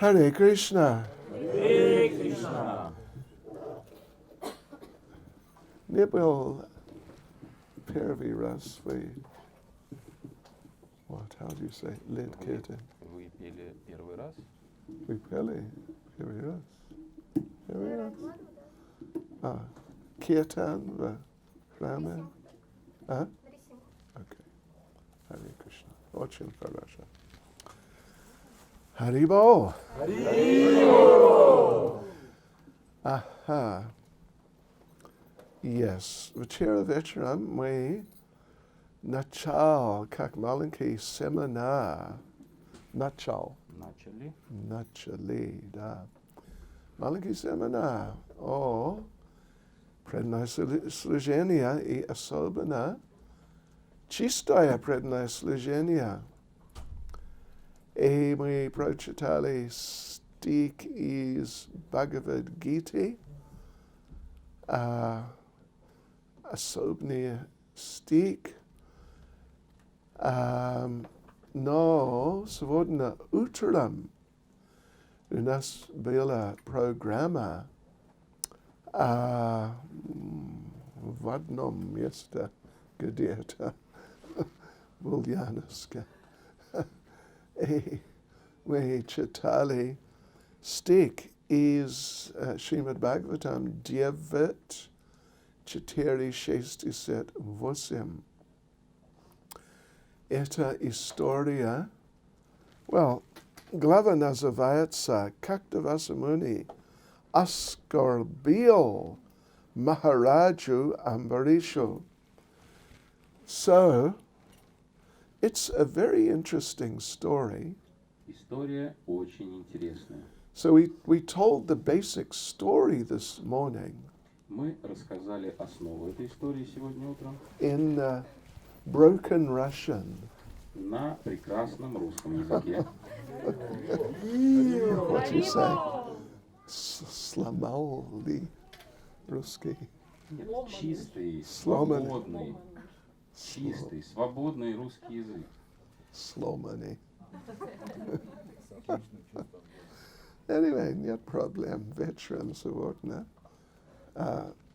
Hare Krishna. Hare Krishna. Nibble Pervi Rasvi. What? How do you say? Led Kirtan. Вы пели первый раз? We peli Pervi Ras. Pervi Ras. Ah, Kirtan Raman. Huh? Okay. Hare Krishna. Watching for Russia. Haribo. Haribo. Aha. Yes. Vachira Vecharam, we Nachal, как маленький семена. Начал. Начали, да. Маленькие семена. О, преданное служение и особенно чистое преданное служение. И мы прочитали стих из Бхагавад-гиты, особенный стих. Но сегодня утром у нас была программа в одном месте где-то в Ульяновске. И мы читали стих из Шримад Бхагаватам 9:468. Эта история, глава называется «Как-то Муни оскорбил Махараджу Амбаришу». So, it's a very interesting story. История очень интересная. So we told the basic story this morning. Мы рассказали основу этой истории сегодня утром. In broken Russian. На прекрасном русском языке. What do you say? Сломал ли русский? Нет, чистый, свободный русский язык. Сломанный. Anyway, нет проблем. Вечером сегодня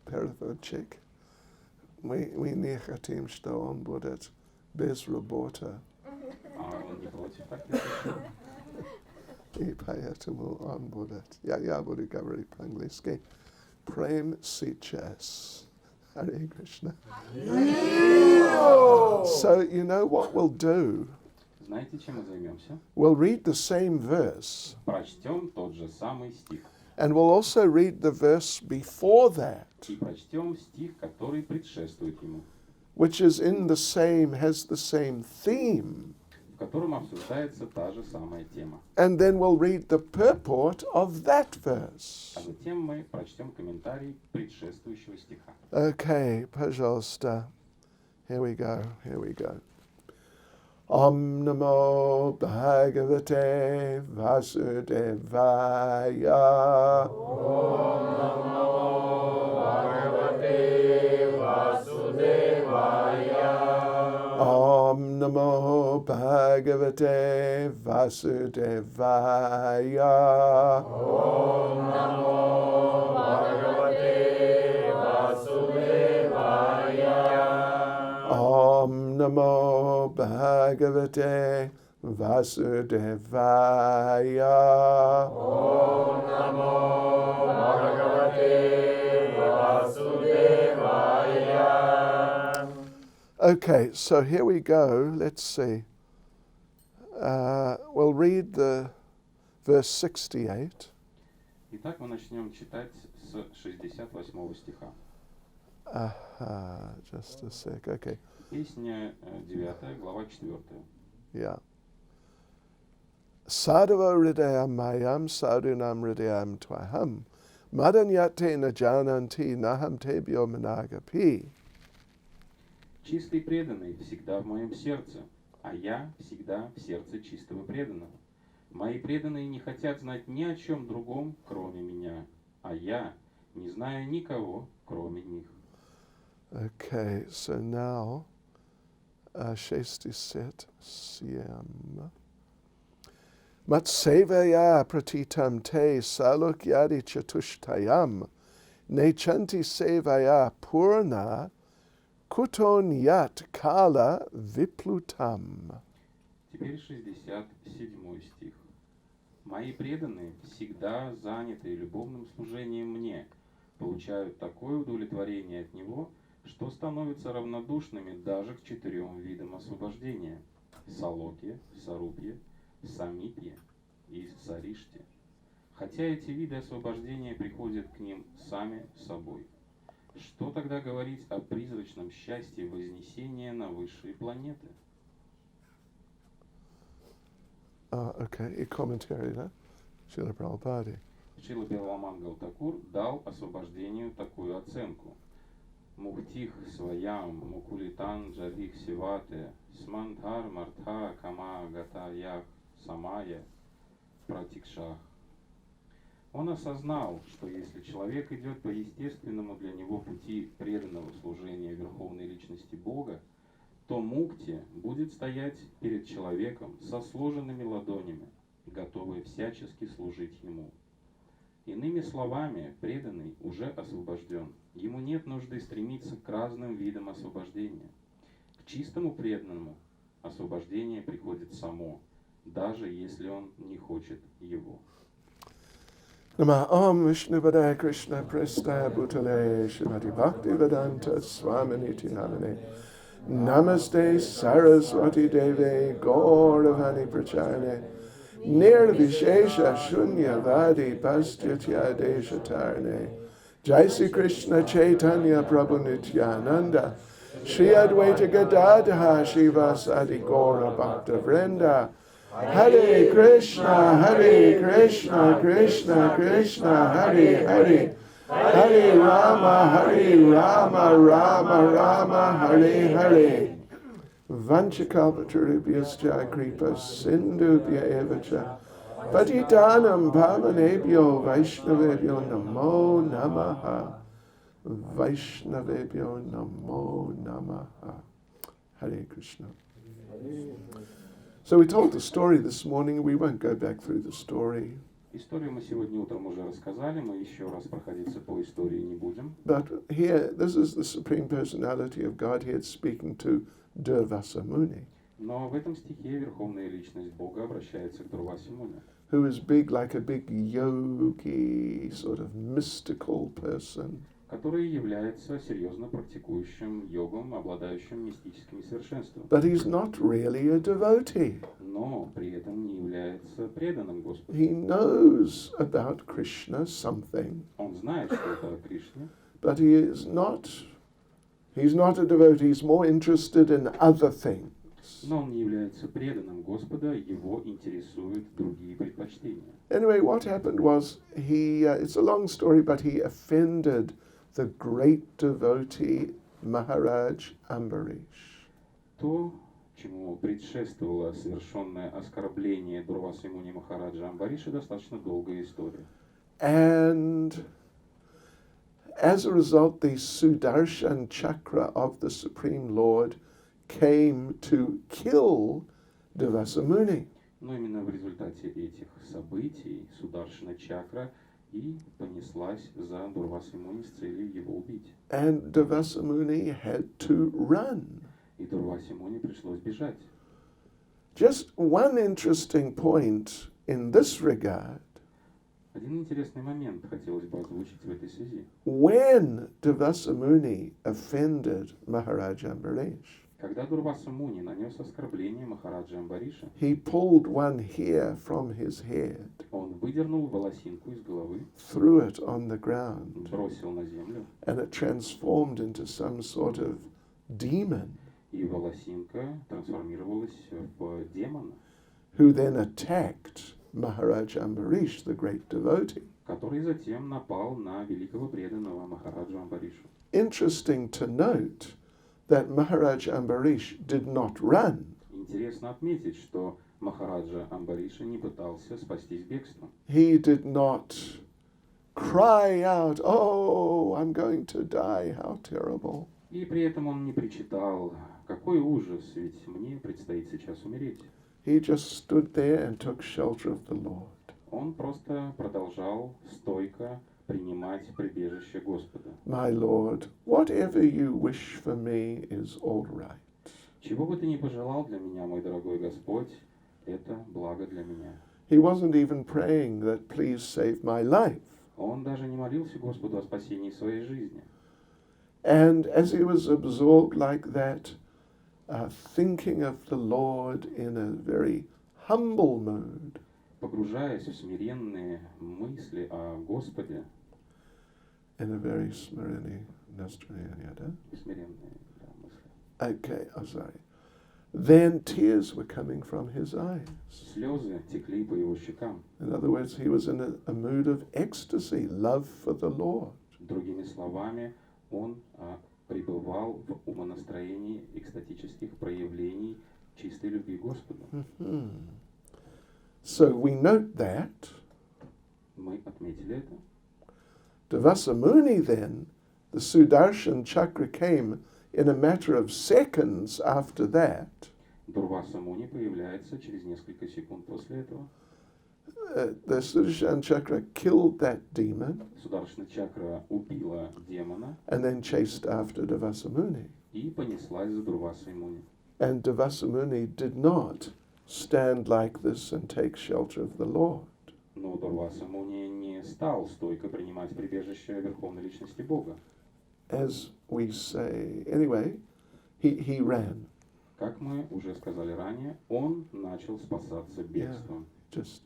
переводчик. Мы не хотим, что он будет без работы. Он не против так? И поэтому он будет. Я буду говорить по-английски. Прем сейчас. Hare Krishna. So you know what we'll do? Знаете, чем мы займемся? We'll read the same verse. Прочтем тот же самый стих. And we'll also read the verse before that. И прочтем стих, который предшествует ему. Which is has the same theme. В котором обсуждается та же самая тема. And then we'll read the purport of that verse. А затем мы прочтем комментарий предшествующего стиха. Okay, пожалуйста. Here we go. Om Namo Bhagavate Vasudevaya. Om Namo Bhagavate Vasudevaya. Om Namo Bhagavate Vasudevaya. Om Namo Bhagavate Vasudevaya. Om Namo Bhagavate Vasudevaya. Om Namo Bhagavate Vasudevaya. Okay, so here we go. Let's see. We'll read the verse 68. Итак, мы начнем читать с 68 стиха. Just a sec. Okay. Песня 9, глава 4. Yeah. Sadhava hridayam mayam sadhunam hridayam tvaham madanyate najananti naham tebyo managapi. Чистый преданный всегда в моем сердце, а я всегда в сердце чистого преданного. Мои преданные не хотят знать ни о чем другом, кроме меня, а я не знаю никого, кроме них. Okay, so now 67. Matsevaya pratitam te salukyadi chatushtayam nechanti sevaya purna kuton yat kala viplutam. Теперь 67 стих. «Мои преданные, всегда занятые любовным служением мне, получают такое удовлетворение от него, что становятся равнодушными даже к 4 видам освобождения – салокье, сарупье, самипье и сариште. Хотя эти виды освобождения приходят к ним сами собой. Что тогда говорить о призрачном счастье вознесения на высшие планеты?» Okay, и комментарий, да? Шрила Прабхупады. Шрила Беламангал Такур дал освобождению такую оценку. Мухтих своям мукулитан джадих сивате смандхар мартха кама гатаях самая пратикшах. Он осознал, что если человек идет по естественному для него пути преданного служения Верховной Личности Бога, то мукти будет стоять перед человеком со сложенными ладонями, готовый всячески служить ему. Иными словами, преданный уже освобожден. Ему нет нужды стремиться к разным видам освобождения. К чистому преданному освобождение приходит само, даже если он не хочет его. Nama Om Vishnu Padaya Krishna Presta Bhutale Shrimati Bhakti Vedanta Swaminiti Namane Namaste Saraswati Deve Gauravani Pracharne Nirvishesha Shunyavadi Pastyatya Deshatarne Jai Sri Krishna Chaitanya Prabhu Nityananda Shri Advaita Gadadha Shivasadi Gaura Bhakta Vrinda Hare Krishna, Krishna Krishna, Hare Hare, Hare Rama, Rama, Hare Hare. Vanchakalpatarubhyascha kripa sindhubhya evacha patitanam pavanebhyo vaishnavebhyo namo namaha. Vaishnavebhyo namo namaha. Hare Krishna. So we told the story this morning. We won't go back through the story. Историю мы сегодня утром уже рассказали, мы еще раз проходиться по истории не будем. But here, this is the Supreme Personality of Godhead speaking to Durvasa Muni, Но в этом стихе Верховная Личность Бога обращается к Дурвасе Муни, who is big like a big yogi, sort of mystical person. который является серьезно практикующим йогом, обладающим мистическими совершенствами. But he's not really a devotee. Но при этом не является преданным Господу. He knows about Krishna something, Он знает что-то о Кришне, but he's not a devotee. He's more interested in other things. но он не является преданным Господа, его интересуют другие предпочтения. Anyway, what happened was it's a long story, but he offended the great devotee Maharaj Ambarish. То, чему предшествовало совершенное оскорбление Дурвасы Муни Махараджа Амбариша, достаточно долгая история. And as a result, the Sudarshan Chakra of the Supreme Lord came to kill Durvasa Muni. Но именно в результате этих событий Сударшина Чакра и понеслась за Дурвасой Муни с целью его убить. And Durvasa Muni had to run. И Дурвасе Муни пришлось бежать. Just one interesting point in this regard. Один интересный момент хотелось бы озвучить в этой связи. When Durvasa Muni offended Maharaj Ambarish, Когда Дурваса Муни нанес оскорбление Махараджа Амбариша, he pulled one hair from his head, он выдернул волосинку из головы, threw it on the ground, бросил на землю, and it transformed into some sort of demon, и волосинка трансформировалась в демона, who then attacked Maharaj Ambarish, the great devotee. который затем напал на великого преданного Махараджа Амбаришу. Interesting to note that Maharaj Ambarish did not run. Интересно отметить, что Махараджа Амбариша не пытался спастись бегством. He did not cry out, "Oh, I'm going to die, how terrible." И при этом он не причитал: «Какой ужас, ведь мне предстоит сейчас умереть». he just stood there and took shelter of the Lord. Он просто продолжал стойко принимать прибежище Господа. My Lord, whatever you wish for me is all right. Чего бы ты ни пожелал для меня, мой дорогой Господь, это благо для меня. He wasn't even praying that please save my life. Он даже не молился Господу о спасении своей жизни. And as he was absorbed like that, thinking of the Lord in a very humble mode, Погружаясь в смиренные мысли о Господе, in a very smyrny, smyrny, смиренные мысли, okay, oh sorry. Then tears were coming from his eyes. слезы текли по его щекам. In other words, he was in a mood of ecstasy, love for the Lord. Другими словами, он пребывал в умонастроении экстатических проявлений чистой любви к Господу. Mm-hmm. So we note that. Мы отметили это. Devasamuni then, the Sudarshan chakra came in a matter of seconds after that. Дурваса Муни появляется через несколько секунд после этого. The Sudarshan chakra killed that demon Сударшна чакра убила демона and then chased after Devasamuni. и понеслась за Дурвасой Муни. And Devasamuni did not stand like this and take shelter of the Lord. Но Дурваса Муни не стал стойко принимать прибежище Верховной Личности Бога. As we say, anyway, he ran. Как мы уже сказали ранее, он начал спасаться бегством. Just,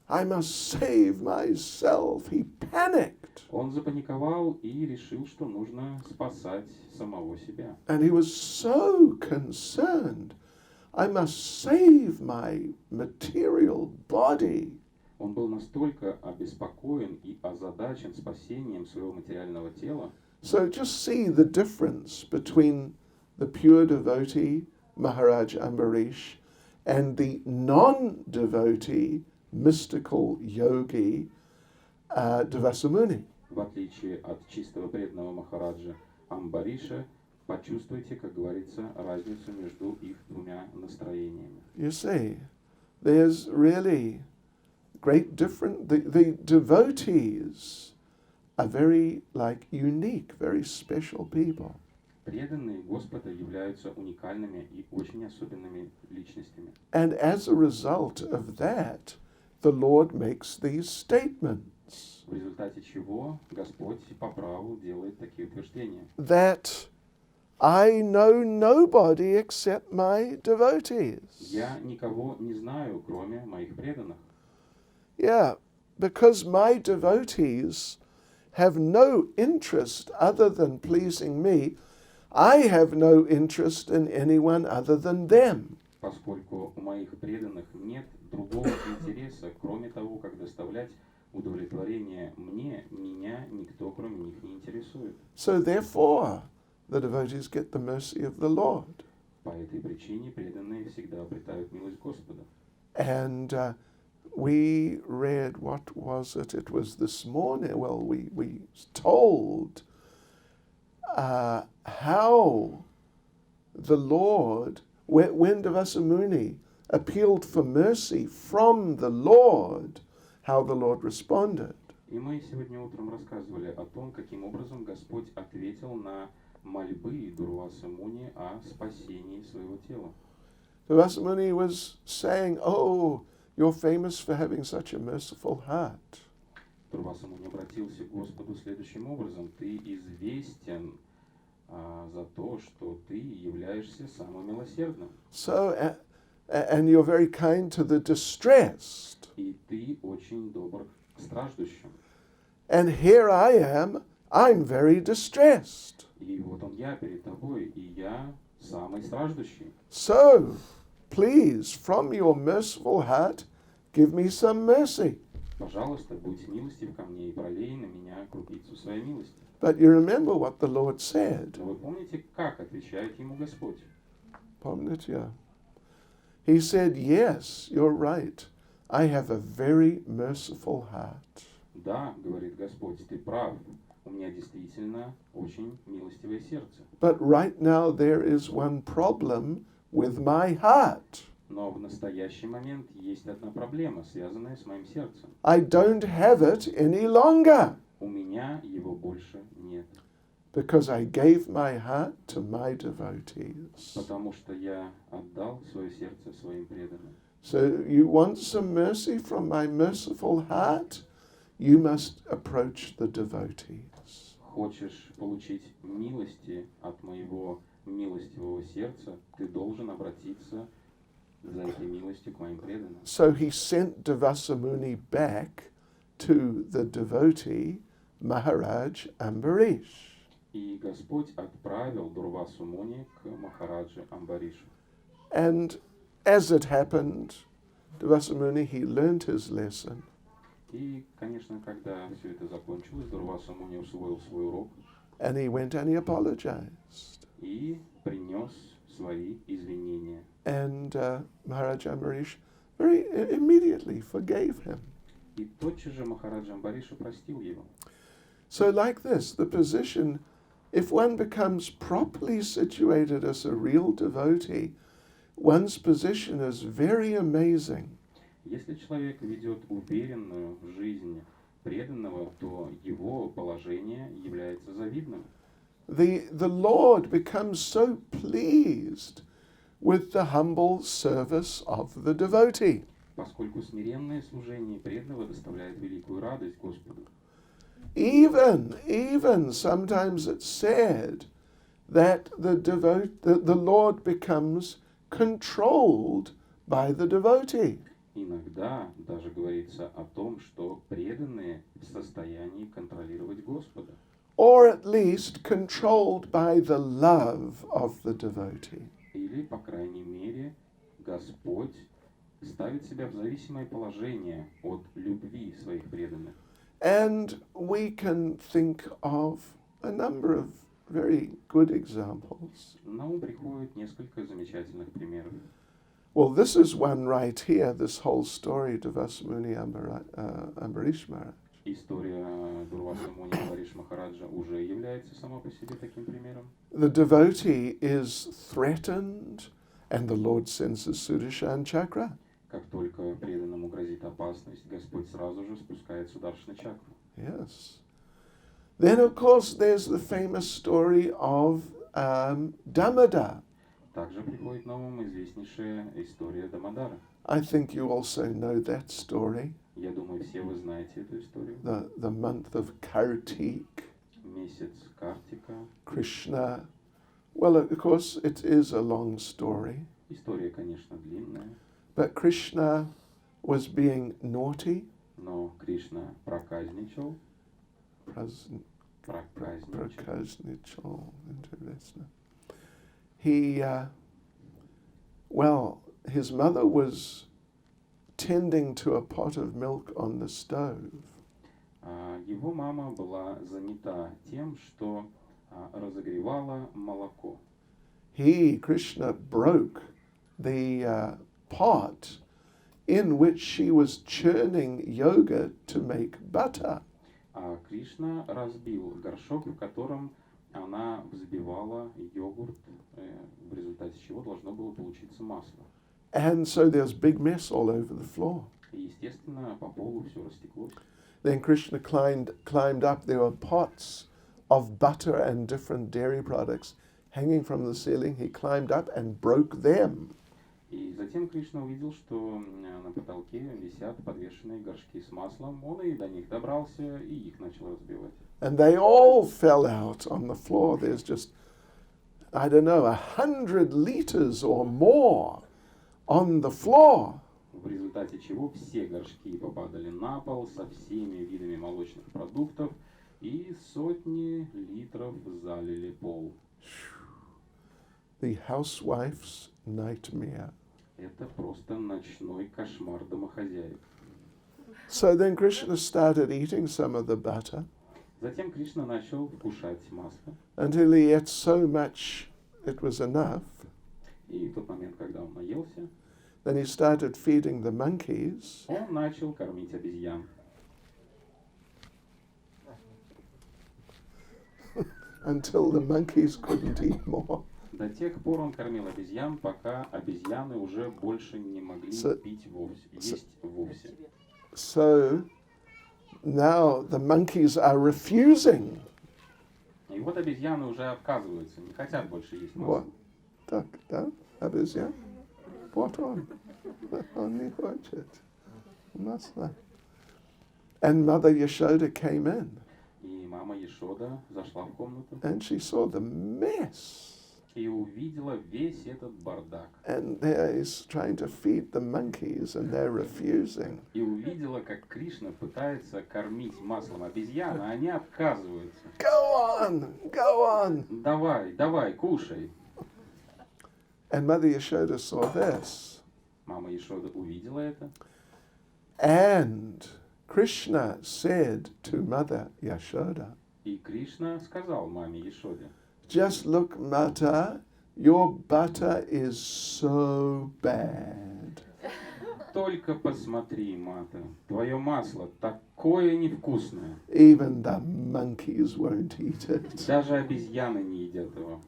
I must save myself. He panicked. Он запаниковал и решил, что нужно спасать самого себя. And he was so concerned. I must save my material body. Он был настолько обеспокоен и озадачен спасением своего материального тела. So just see the difference between the pure devotee, Maharaj Ambarish, and the non-devotee, mystical yogi, Devasamuni. В отличие от чистого преданного Махараджа Амбариша, почувствуйте, как говорится, разницу между их двумя настроениями. You see, there's really great difference. The devotees are very unique, very special people. Преданные Господа являются уникальными и очень особенными личностями. And as a result of that, the Lord makes these statements. В результате чего Господь по праву делает такие утверждения. That I know nobody except my devotees. Я никого не знаю, кроме моих преданных. Yeah, because my devotees have no interest other than pleasing me, I have no interest in anyone other than them. Поскольку у моих преданных нет другого интереса, кроме того, как доставлять удовлетворение мне, меня никто, кроме них, не интересует. So therefore, the devotees get the mercy of the Lord. По этой причине преданные всегда обретают милость Господа. And we read, what was it? It was this morning. Well, we told how the Lord, when Devasamuni appealed for mercy from the Lord, how the Lord responded. И мы сегодня утром рассказывали о том, каким образом Господь ответил на мольбы Дурваса Муни о спасении своего тела. Devasamuni was saying, oh, you're famous for having such a merciful heart. Дурваса Муни обратился к Господу следующим образом. Ты известен за то, что ты являешься самым милосердным. So, and you're very kind to the distressed. И ты очень добр к страждущим. And here I am, I'm very distressed. И вот он я перед тобой, и я самый страждущий. So, please, from your merciful heart, give me some mercy. Пожалуйста, будь милостив ко мне и пролей на меня крупицу своей милости. But you remember what the Lord said. Но вы помните, как отвечает ему Господь? Помните, yeah. He said, yes, you're right. I have a very merciful heart. Да, говорит Господь, ты прав. У меня действительно очень милостивое сердце. But right now there is one problem with my heart. Но в настоящий момент есть одна проблема, связанная с моим сердцем. I don't have it any longer У меня его больше нет. because I gave my heart to my devotees. Потому что я отдал свое сердце своим преданным. So you want some mercy from my merciful heart? You must approach the devotees. Хочешь получить милости от моего милостивого сердца, ты должен обратиться за этой милостью к моим преданным. So he sent Devasamuni back to the devotee Maharaj Ambarish. И Господь отправил Дурвасу Муни к Махараджи Амбаришу. And as it happened, Devasamuni, he learned his lesson. И, конечно, когда все это закончилось, Дурваса Муни усвоил свой урок And he went and he apologized. и принес свои извинения. And Maharaj Ambarish very immediately forgave him. И тотчас же Махараджа Амбариша простил его. So like this, the position, if one becomes properly situated as a real devotee, one's position is very amazing. Если человек ведет уверенную жизнь преданного, то его положение является завидным. The Lord becomes so pleased with the humble service of the devotee. Поскольку смиренное служение преданного доставляет великую радость Господу. Even sometimes it's said that the Lord becomes controlled by the devotee. Иногда даже говорится о том, что преданные в состоянии контролировать Господа. Or at least controlled by the love of the devotee. Или, по крайней мере, Господь ставит себя в зависимое положение от любви своих преданных. And we can think of a number of very good examples. На ум приходит несколько замечательных примеров. Well, this is one right here, this whole story of Vasamuni Ambarish Maharaj. История Дурваса Муни Амбариш Махараджа уже является сама по себе таким примером. The devotee is threatened, and the Lord sends the Sudarshan Chakra. Как только преданному грозит опасность, Господь сразу же спускает Сударшана чакру. Yes. Then, of course, there's the famous story of Damodar. Также приходит на ум известнейшая история Дамодара. I think you also know that story. Я думаю, все вы знаете эту историю. The month of Kartik, Месяц Картика. Krishna. Well, of course, it is a long story. История, конечно, длинная, But Krishna was being naughty. но Кришна проказничал. Prokaznичал, interesting. He, his mother was tending to a pot of milk on the stove. Его мама была занята тем, что разогревала молоко. He, Krishna, broke the pot in which she was churning yogurt to make butter. А Кришна разбил горшок, в котором она взбивала йогурт, в результате чего должно было получиться масло. And so there's big mess all over the floor. И, естественно, по полу все растеклось. Then Krishna climbed up. There were pots of butter and different dairy products hanging from the ceiling. He climbed up and broke them. И затем Кришна увидел, что на потолке висят подвешенные горшки с маслом. Он и до них добрался, и их начал разбивать. And they all fell out on the floor. There's just, 100 liters or more on the floor. В результате чего все горшки попадали на пол со всеми видами молочных продуктов, и сотни литров залили пол. The housewife's nightmare. Это просто ночной кошмар домохозяек. So then Krishna started eating some of the butter Затем Кришна начал вкушать масло, until he ate so much it was enough. и в тот момент, когда он наелся, Then he started feeding the monkeys. он начал кормить обезьян. Until the monkeys couldn't eat more. До тех пор он кормил обезьян, пока обезьяны уже больше не могли пить вовсе, есть вовсе. So now the monkeys are refusing. И вот обезьяны уже отказываются, не хотят больше есть What? масло. Так, да? Обезьян? What on? Он не хочет. Масло. And Mother Yashoda came in. И мама Ешода зашла в комнату And she saw the mess. и увидела весь этот бардак. And there he's trying to feed the monkeys and they're refusing. И увидела, как Кришна пытается кормить маслом обезьян, а они отказываются. Go on, go on. Давай, давай, кушай. And Mother Yashoda saw this. Мама Ешода увидела это. And Krishna said to Mother Yashoda, И Кришна сказал маме Ешоде: just look, Mata, your butter is so bad. только посмотри, Мата, твое масло такое невкусное. Even the monkeys won't eat it. Даже обезьяны не едят его.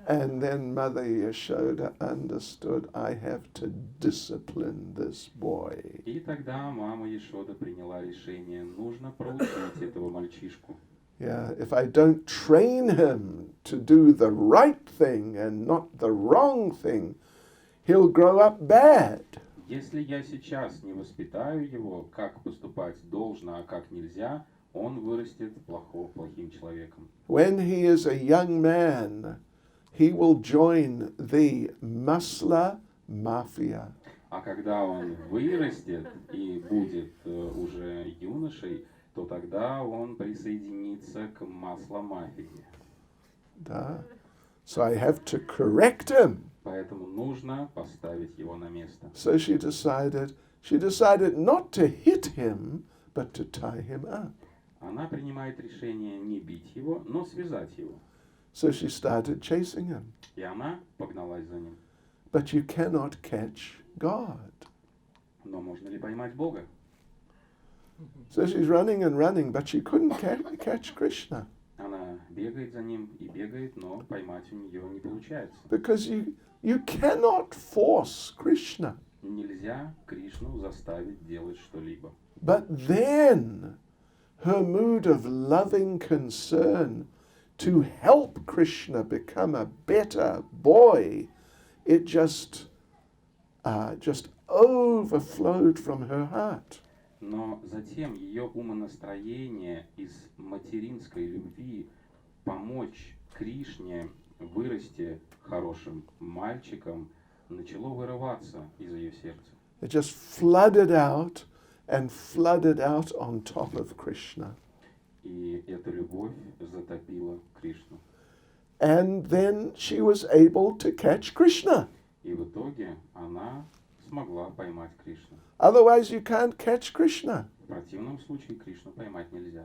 And then Mother Yashoda understood, I have to discipline this boy. И тогда мама Ешода приняла решение: нужно проучить этого мальчишку. Yeah, if I don't train him to do the right thing and not the wrong thing, he'll grow up bad. Если я сейчас не воспитаю его, как поступать должно, а как нельзя, он вырастет плохим человеком. When he is a young man, he will join the Masla Mafia. А когда он вырастет и будет уже юношей, то тогда он присоединится к масломафии. Da. So I have to correct him. Поэтому нужно поставить его на место. So she decided not to hit him, but to tie him up. Она принимает решение не бить его, но связать его. So she started chasing him. И она погналась за ним. But you cannot catch God. Но можно ли поймать Бога? So she's running and running, but she couldn't catch Krishna. Она бегает за ним и бегает, но поймать у нее не получается. Because you cannot force Krishna. Нельзя Кришну заставить делать что-либо. But then her mood of loving concern to help Krishna become a better boy, it just overflowed from her heart. Но затем ее умонастроение из материнской любви помочь Кришне вырасти хорошим мальчиком начало вырываться из ее сердца. It just flooded out and flooded out on top of Krishna. И эта любовь затопила Кришну. And then she was able to catch Krishna. И в итоге она смогла поймать Кришну. Otherwise you can't catch Krishna. В противном случае Кришну поймать нельзя.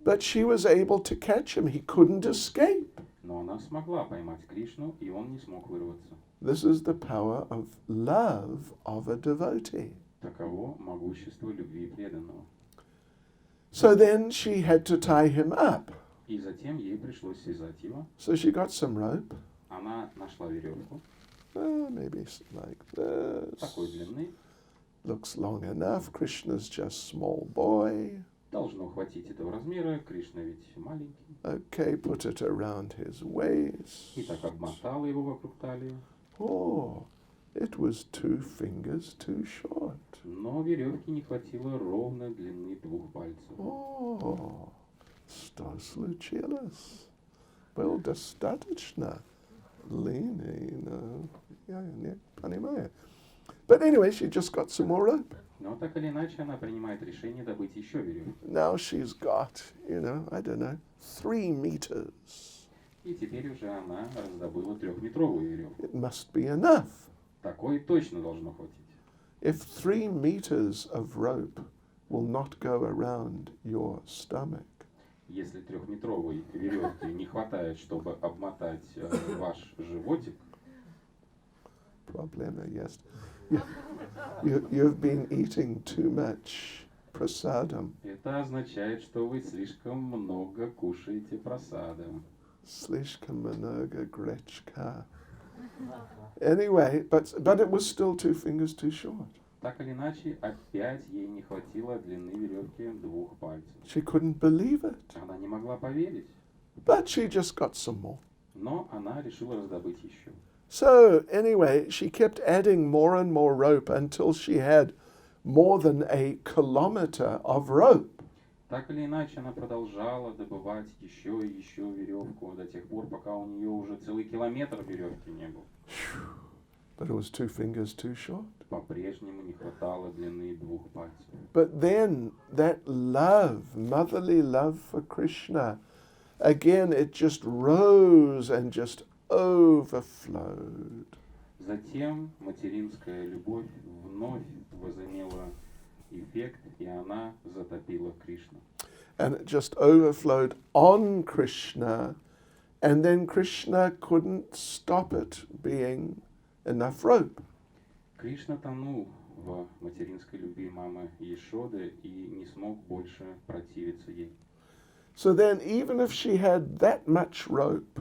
But she was able to catch him. He couldn't escape. Но она смогла поймать Кришну, и он не смог вырваться. This is the power of love of a devotee. Таково могущество любви преданного. So then she had to tie him up. И затем ей пришлось связать его. So she got some rope. Она нашла веревку Maybe like this. такой длины. Looks long enough. Krishna's just small boy. Должно хватить этого размера. Кришна ведь маленький. Okay, put it around his waist. И так обмотала его вокруг талии. Oh, it was 2 fingers too short. Но веревки не хватило ровно длины 2 пальцев. Oh, что случилось? Был достаточно длинный, но я не понимаю. But anyway, she just got some more rope. Но так или иначе она принимает решение добыть еще веревку. Now she's got, I don't know, 3 meters. И теперь уже она раздобыла 3-метровую веревку. It must be enough. Такой точно должно хватить. If 3 meters of rope will not go around your stomach, Если 3-метровой веревки не хватает, чтобы обмотать ваш животик, problema, yes. You've been eating too much prasadam. это означает, что вы слишком много кушаете просадом. Слишком много гречка. Anyway, but it was still 2 fingers too short. Так или иначе, опять ей не хватило длины веревки 2 пальцев. She couldn't believe it. Она не могла поверить, But she just got some more. но она решила раздобыть еще. So anyway, she kept adding more and more rope until she had more than a kilometer of rope. Так или иначе, она продолжала добывать еще и еще веревку до тех пор, пока у нее уже целый километр веревки не был. But it was 2 fingers too short. По-прежнему не хватало длины 2 пальцев. But then that love, motherly love for Krishna, again it just rose and just overflowed. Затем материнская любовь вновь возымела эффект, и она затопила Кришну. And it just overflowed on Krishna, and then Krishna couldn't stop it being enough rope. Кришна тонул в материнской любви мамы Ешоды и не смог больше противиться ей. So then, even if she had that much rope,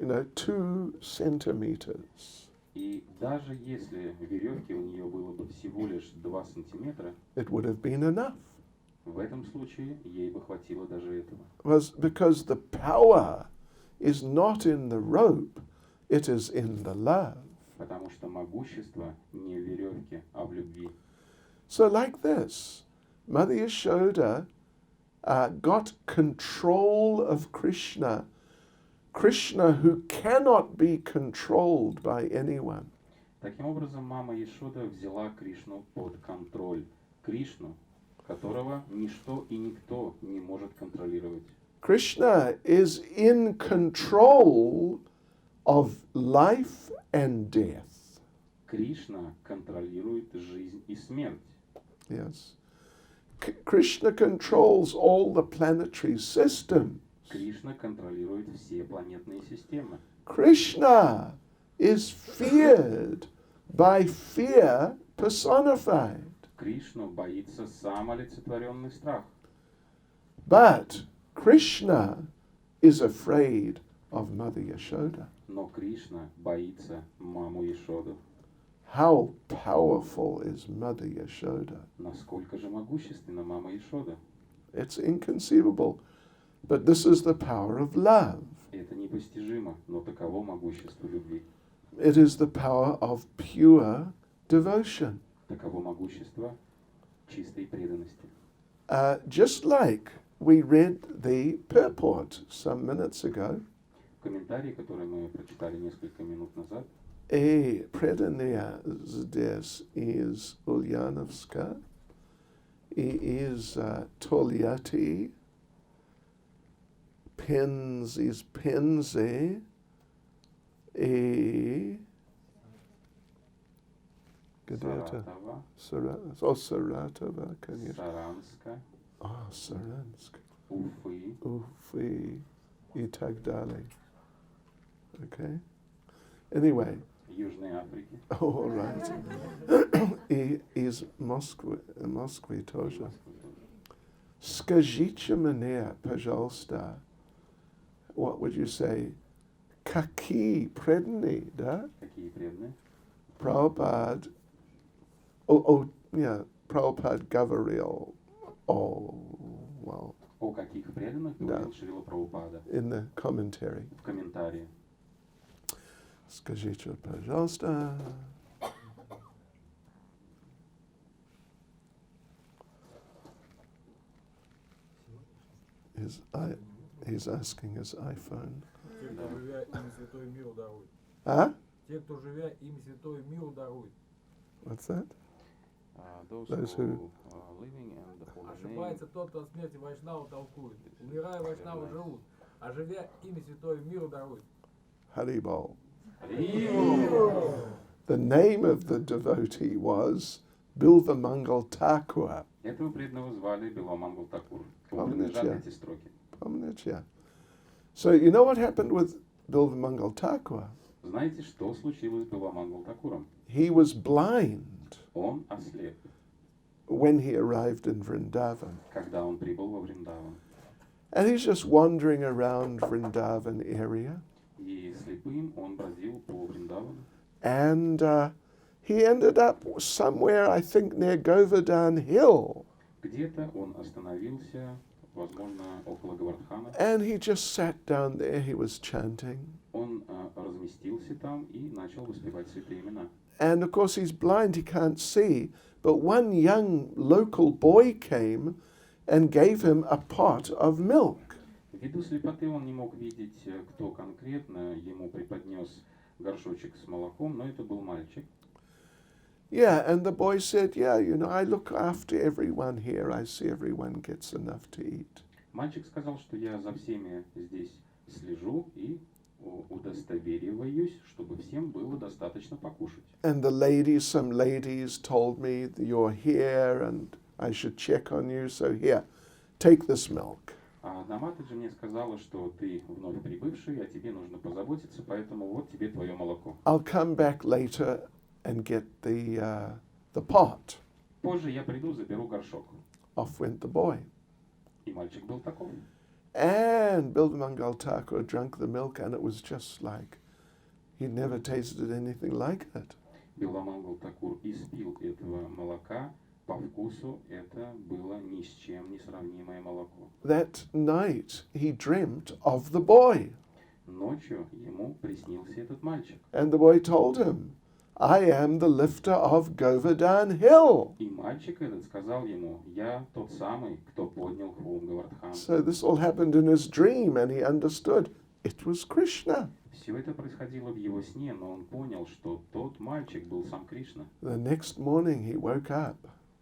2 centimeters, И даже если веревки у нее было бы всего лишь 2 сантиметра, it would have been enough. в этом случае ей бы хватило даже этого. Because the power is not in the rope, it is in the love. Потому что могущество не в веревке, а в любви. So like this, Mother Yashoda got control of Krishna, Krishna who cannot be controlled by anyone. Таким образом, мама Ешода взяла Кришну под контроль. Кришну, которого ничто и никто не может контролировать. Krishna is in control of life and death. Кришна контролирует жизнь и смерть. Yes. Krishna controls all the planetary systems. Кришна контролирует все планетные системы. Krishna is feared by fear personified. Кришну боится сам олицетворенный страх. But Krishna is afraid of Mother Yashoda. Но Кришна боится маму Ешоду. How powerful is Mother Yashoda? Насколько же могущественна мама Ешода? It's inconceivable. But this is the power of love. Это непостижимо, но таково могущество любви. It is the power of pure devotion. Таково могущество чистой преданности. Just like we read the purport some minutes ago, Комментарий, который мы прочитали несколько минут назад, предание здесь из Ulyanovska и из Tolyatti, Penz из Penzy и где-то Саратова, конечно. Саранска, Саранск, Уфы, Уфы и так далее. Okay? Anyway, Южной Африки. all right. И из Москвы тоже. Скажите мне, пожалуйста, what would you say? Какие преданные, да? Какие преданные? Prabhupada, Prabhupada говорил, well, О каких преданных говорил Шрила Прабхупада in the commentary. в комментарии. Скажите, пожалуйста. He's asking his iPhone. Те, кто живя, им святой мир дарует. Huh? Те, кто живя, им святой мир дарует. What's that? Those who living and the holy name. Ошибается тот, кто от смерти Вайшнава толкует. Умирая, Вайшнавы живут. А живя, имя святой мир дарует. Haribol. Рио! The name of the devotee was Bilvamangal Thakur. Этого преданного звали Биламангал Такур. Кому Помните? принадлежат эти строки? Prominent, yeah. So you know what happened with Bilvamangal Thakur? Знаете, что случилось с Биламангал Такуром? He was blind Он ослеп, when he arrived in Vrindavan. когда он прибыл во Вриндаван. And he's just wandering around Vrindavan area. И И слепым он бродил по Вриндавану. And he ended up somewhere, I think, near Govardhan Hill. Где-то он остановился, возможно, около Гавардхана. And he just sat down there, he was chanting. Он разместился там и начал воспевать святые имена. And of course, he's blind, he can't see. But one young local boy came and gave him a pot of milk. Ввиду слепоты он не мог видеть, кто конкретно ему преподнес горшочек с молоком, но это был мальчик. Yeah, and the boy said, yeah, I look after everyone here. I see everyone gets enough to eat. Мальчик сказал, что я за всеми здесь слежу и удостовериваюсь, чтобы всем было достаточно покушать. And some ladies told me that you're here and I should check on you. So here, take this milk. А одна матушка мне сказала, что ты вновь прибывший, а тебе нужно позаботиться, поэтому вот тебе твое молоко. I'll come back later and get the pot. Позже я приду, заберу горшок. Off went the boy. И мальчик был таков. And Bilvamangal Thakur drank the milk, and it was just like he'd never tasted anything like it. Биламангал Такур испил этого молока. По вкусу это было ни с чем не сравнимое молоко. That night he dreamt of the boy. Ночью ему приснился этот мальчик. And the boy told him, I am the lifter of Govardhan Hill. И мальчик этот сказал ему, я тот самый, кто поднял хвом Гавардхана. So this all happened in his dream, and he understood it was Krishna. Все это происходило в его сне, но он понял, что тот мальчик был сам Кришна. The next morning he woke up.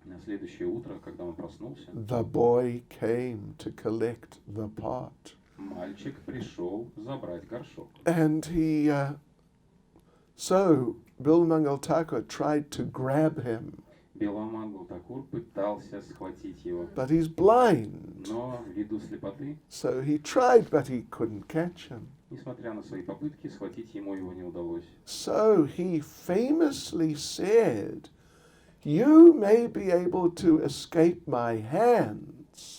На следующее утро, когда он проснулся, The boy came to collect the pot. мальчик пришел забрать горшок. And so Bilvamangal Thakur tried to grab him, Биламангал Такур пытался схватить его, but he's blind. но ввиду слепоты, So he tried, but he couldn't catch him. несмотря на свои попытки, схватить ему его не удалось. So he famously said, you may be able to escape my hands,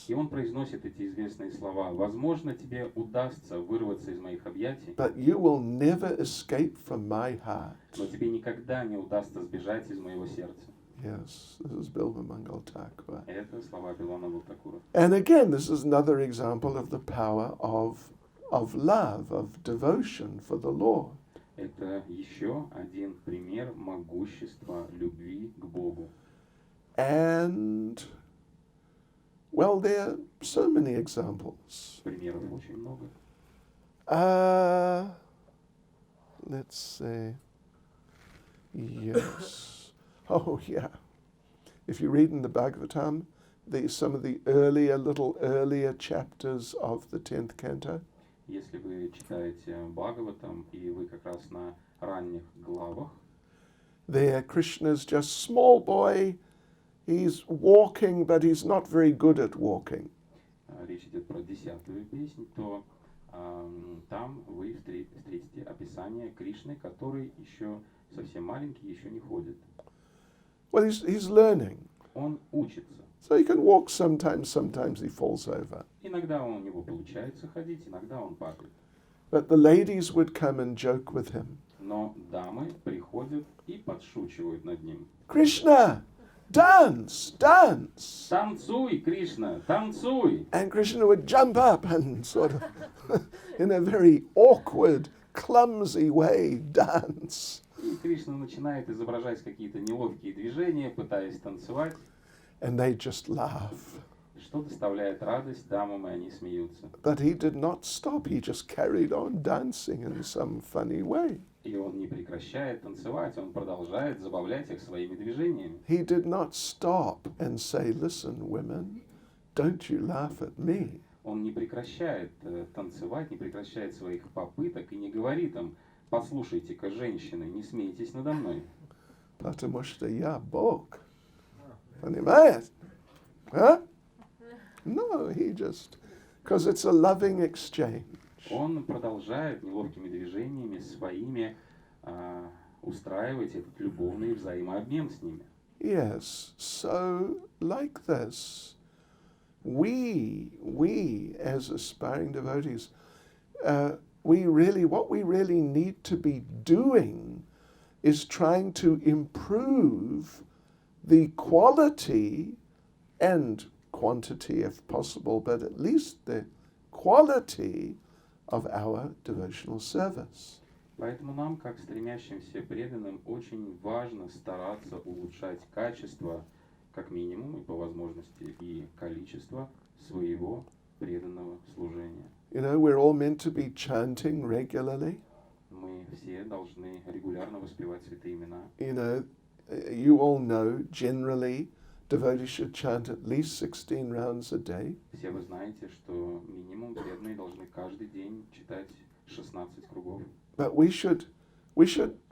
И он произносит эти известные слова. Возможно, тебе удастся вырваться из моих объятий, but you will never escape from my heart. но тебе никогда не удастся сбежать из моего сердца. Yes, this is Bilvamangal Thakur. Это слова Биламангал Такура. And again, this is another example of the power of love, of devotion for the Lord. Это еще один пример могущества любви к Богу. And, well, there are so many examples. Примеров очень много. Let's see. Yes. Oh, yeah. If you read in the Bhagavatam, some of the earlier chapters of the 10th canto, Если вы читаете Бхагаватам, и вы как раз на ранних главах, there Krishna's just small boy. He's walking, but he's not very good at walking. речь идет про 10-ю песню, то там вы встретите описание Кришны, который еще совсем маленький, еще не ходит. Well, he's learning. Он учится. So he can walk sometimes he falls over. Иногда у него получается ходить, иногда он падает. But the ladies would come and joke with him. Но дамы приходят и подшучивают над ним. Krishna, dance, dance. Танцуй, Кришна, танцуй! And Krishna would jump up and sort of, in a very awkward, clumsy way, dance. И Кришна начинает изображать какие-то неловкие движения, пытаясь танцевать. And they just laugh. Что доставляет радость дамам, и они смеются. But he did not stop. He just carried on dancing in some funny way. И он не прекращает танцевать, он продолжает забавлять их своими движениями. He did not stop and say, listen, women, don't you laugh at me. Он не прекращает танцевать, не прекращает своих попыток и не говорит им, послушайте-ка, женщины, не смейтесь надо мной. Потому что я Бог. Понимаете? Huh? No, he just, because it's a loving exchange. Он продолжает неловкими движениями своими устраивать этот любовный взаимообмен с ними. Yes, so like this, we as aspiring devotees, what we really need to be doing is trying to improve the quality and quantity if possible, but at least the quality of our devotional service. Поэтому нам, как стремящимся преданным, очень важно стараться улучшать качество, как минимум, и по возможности, и количество своего преданного служения. You know, we're all meant to be chanting regularly. Мы все должны регулярно воспевать святые имена. You know, you all know generally devotees should chant at least 16 rounds a day. Все вы знаете, что минимум преданные должны каждый день читать 16 кругов. But we should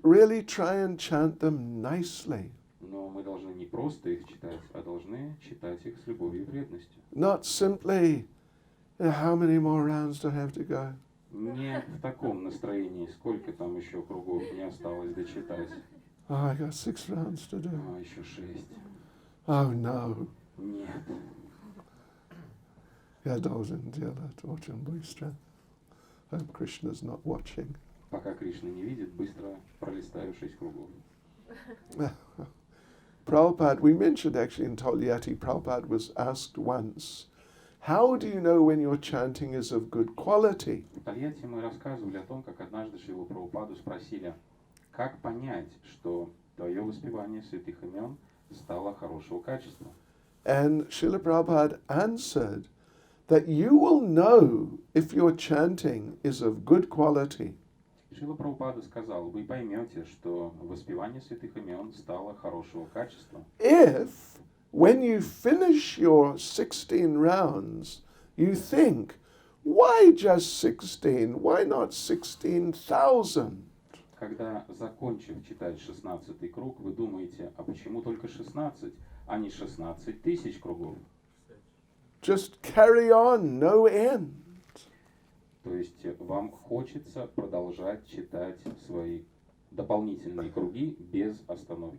really try and chant them nicely. Но мы должны не просто их читать, а должны читать их с любовью и преданностью. Not simply, how many more rounds do I have to go? Не в таком настроении, сколько там еще кругов мне осталось дочитать. Oh, I got 6 rounds to do. А, еще 6. Oh no. Нет. Я должен делать очень быстро. Hope Krishna's not watching. Пока Кришна не видит, быстро пролистаю 6 кругов. Prabhupada, we mentioned actually in Tolyatti, Prabhupada was asked once, how do you know when your chanting is of good quality? В Тольятти мы рассказывали о том, как однажды Шрилу Прабхупаду спросили, как понять, что твое воспевание святых имен стало хорошего качества. And Srila Prabhupada answered that you will know if your chanting is of good quality Шрила Прабхупада сказал, вы поймете, что воспевание святых имен стало хорошего качества, if, when you finish your 16 rounds, you think, why just 16? Why not 16,000? когда, закончив читать 16-й круг, вы думаете, а почему только 16, а не 16 тысяч кругов? Just carry on, no end. То есть вам хочется продолжать читать свои дополнительные круги без остановки.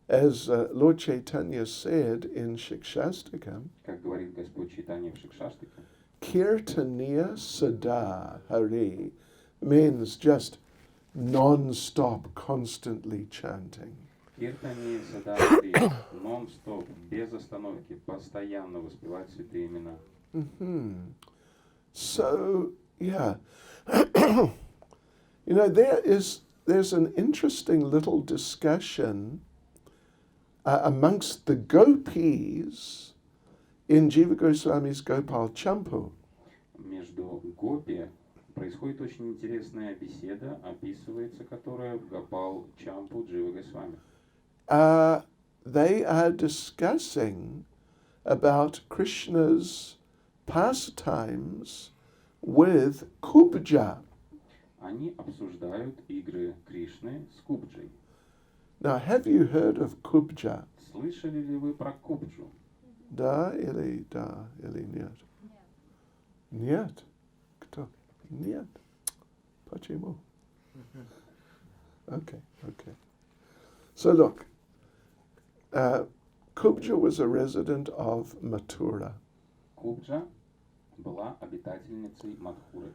As Lord Chaitanya said in Shikshastakam, Как говорит Господь Чайтанья в Шикшаштаке, Kirtaniya Sada Hari means just non-stop, constantly chanting. Киртани Садари, нон-стоп, без остановки, постоянно воспевать святые имена. Mm-hmm. So, yeah, you know, there's an interesting little discussion amongst the gopis in Jiva Goswami's Gopal Champu. Между гопи происходит очень интересная беседа, описывается которая в Гопал Чампу Джива Госвами. They are discussing about Krishna's pastimes with Kubja. Они обсуждают игры Кришны с Кубджей. Now, have you heard of Kubja? Слышали ли вы про Кубджу? Да или нет? Нет. Кто? Нет. Почему? Okay. So look, Kubja was a resident of Mathura. Кубджа была обитательницей Мадхуры.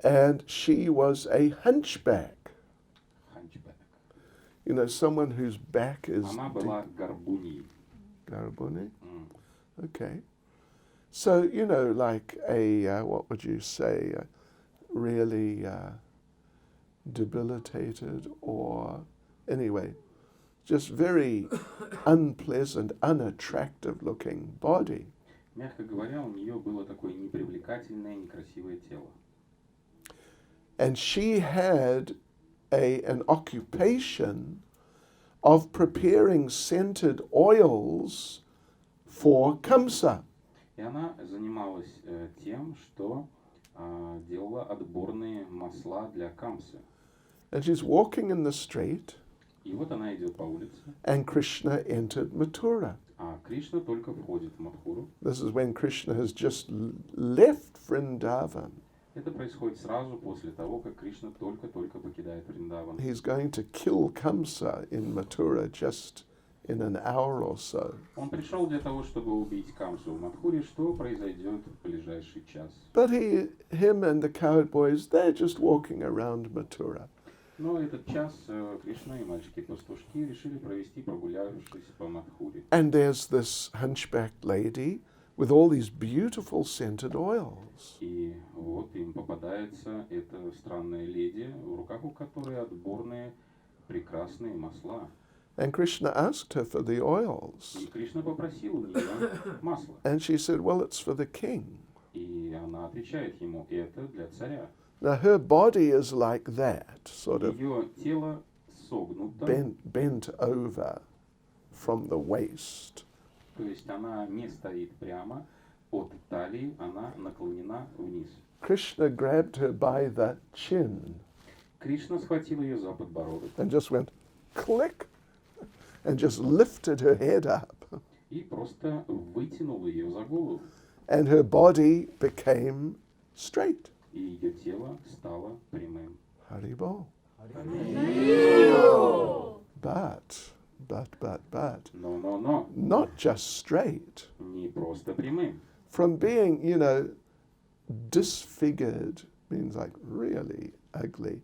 And she was a hunchback. Ханчбек. You know, someone whose back is Она была горбуньей. Garabuni. Okay. So, you know, like a, what would you say, really debilitated or, anyway, just very unpleasant, unattractive looking body. Мягко говоря, у нее было такое непривлекательное, некрасивое тело. And she had an occupation of preparing scented oils for Kamsa. И она занималась тем, что делала отборные масла для Камсы. And she's walking in the street, И вот она идет по улице, and Krishna entered Mathura. а Кришна только входит в Мадхуру. This is when Krishna has just left Vrindavan. Это происходит сразу после того, как Кришна только-только покидает Вриндаван. He's going to kill Kamsa in Mathura just in an hour or so. Он пришел для того, чтобы убить Камсу в Мадхуре, что произойдет в ближайший час. But him and the cowboys, they're just walking around Mathura. Но этот час Кришна и мальчики-пастушки решили провести, прогулявшись по Мадхуре. And there's this hunchbacked lady with all these beautiful scented oils. И вот им попадается эта странная леди, в руках у которой отборные прекрасные масла. And Krishna asked her for the oils. И Кришна попросил у нее масло. And she said, well, it's for the king. И она отвечает ему, это для царя. Now her body is like that, sort of Ее тело согнуто, bent over from the waist. то есть она не стоит прямо, от талии она наклонена вниз. Krishna grabbed her by the chin Кришна схватил ее за подбородок and just went click and just lifted her head up. и просто вытянул ее за голову. And her body became straight. И ее тело стало прямым. Haribol. But, Но, not just straight. не просто прямым. From being, disfigured, means like really ugly.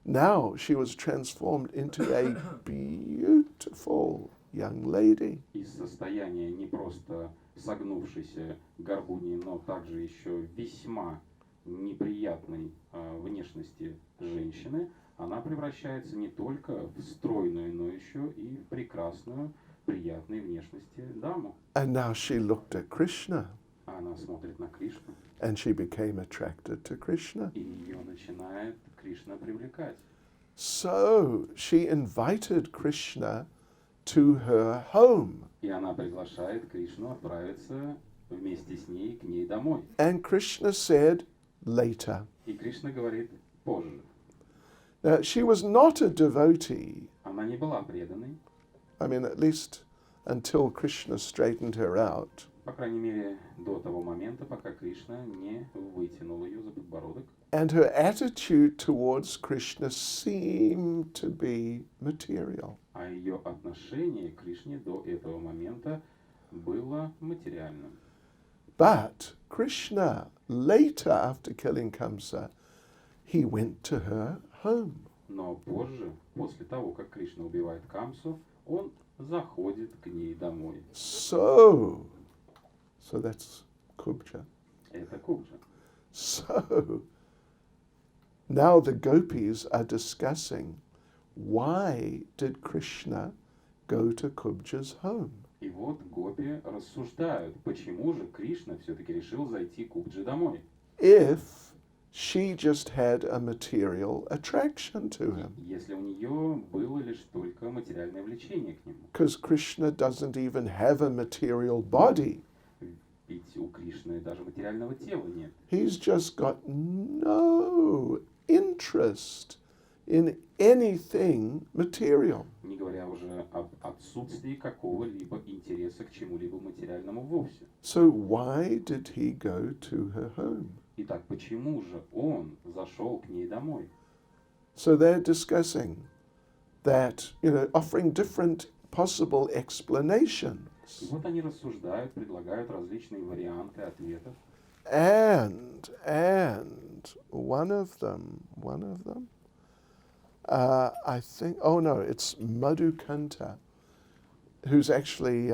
Now she was transformed into a beautiful young lady. Из состояния не просто согнувшейся горбуни, но также еще весьма неприятной внешности женщины, она превращается не только в стройную, но еще и в прекрасную, приятной внешности даму. And now she looked at Krishna Она смотрит на Кришну, and she became attracted to Krishna. и ее начинает Кришна привлекать. So she invited Krishna to her home. И она приглашает Кришну отправиться вместе с ней к ней домой. And Krishna said, later. И Кришна говорит позже. Now, she was not a devotee. Она не была преданной, I mean, at least until Krishna straightened her out. по крайней мере, до того момента, пока Кришна не вытянул ее за подбородок. And her attitude towards Krishna seemed to be material. А ее отношение к Кришне до этого момента было материальным. But Krishna, later after killing Kamsa, he went to her home. Но позже, после того, как Кришна убивает Камсу, он заходит к ней домой. So that's Kubja. Это Кубджа. So now the gopis are discussing, why did Krishna go to Kubja's home? И вот гопи рассуждают, почему же Кришна все-таки решил зайти к Кубджи домой. If she just had a material attraction to him. Если у нее было лишь только материальное влечение к нему. Because Krishna doesn't even have a material body. Ведь у Кришны даже материального тела нет. He's just got no interest in anything material. Не говоря уже об отсутствии какого-либо интереса к чему-либо материальному вовсе. So why did he go to her home? Итак, почему же он зашел к ней домой? So they're discussing that, offering different possible explanations. И вот они рассуждают, предлагают различные варианты ответов. And one of them, I think, it's Madhukanta, who's actually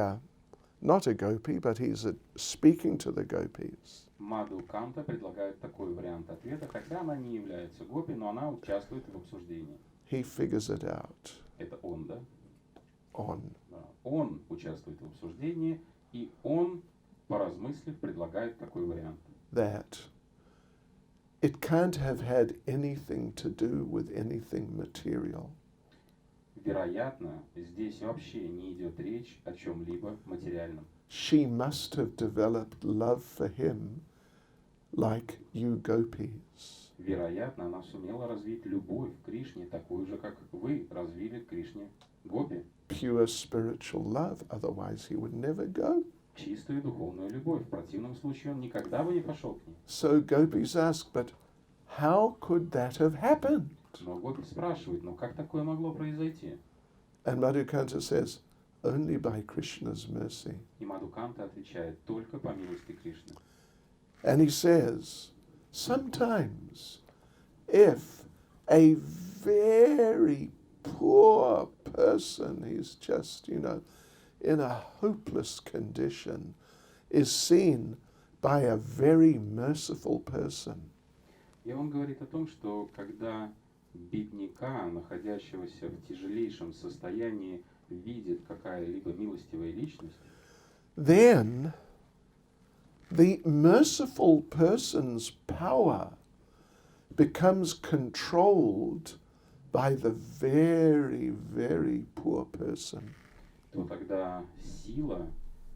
not a gopi, but he's speaking to the gopis. Мадху Канта предлагает такой вариант ответа, хотя она не является гопи, но она участвует в обсуждении. He figures it out. Это он, да? On. Да. Он участвует в обсуждении, и он, поразмыслив, предлагает такой вариант. That it can't have had anything to do with anything material. Вероятно, здесь вообще не идет речь о чем-либо материальном. She must have developed love for him like you gopis. Вероятно, она сумела развить любовь к Кришне, такую же, как вы развили к Кришне гопи. Pure spiritual love, otherwise he would never go. Чистую духовную любовь. В противном случае он никогда бы не пошел к ней. So gopis ask, but how could that have happened? Но гопи спрашивает, как такое могло произойти? And Madhukanta says, only by Krishna's mercy. И Мадхуканта отвечает только по милости Кришны. And he says, sometimes if a very poor person, he's just, in a hopeless condition, is seen by a very merciful person, И он говорит о том, что когда бедняка, находящегося в тяжелейшем состоянии, видит какая-либо милостивая личность, then the merciful person's power becomes controlled by the very, very poor person. то тогда сила,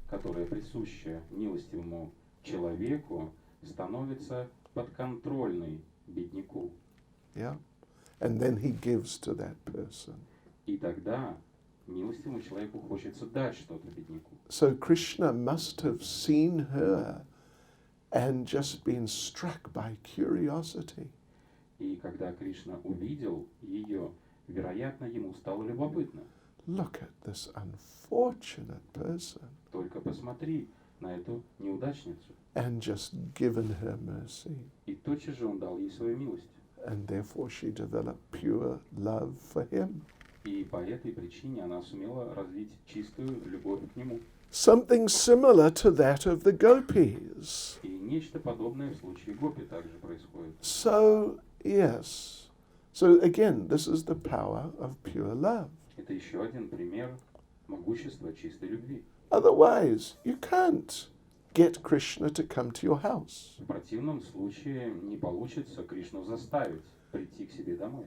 которая присуща милостивому человеку, становится подконтрольной бедняку. Yeah? And then he gives to that person. И тогда милостивому человеку хочется дать что-то бедняку. So Krishna must have seen her and just been struck by curiosity. И когда Кришна увидел ее, вероятно, ему стало любопытно. Look at this unfortunate person. Только посмотри на эту неудачницу. And just given her mercy. И тотчас же он дал ей свою милость. And therefore she developed pure love for him. И по этой причине она сумела развить чистую любовь к нему. Something similar to that of the gopis. И нечто подобное в случае Гопи также происходит. So, yes. So again, this is the power of pure love. Это еще один пример могущества чистой любви. Otherwise, you can't get Krishna to come to your house. В противном случае не получится Кришну заставить прийти к себе домой.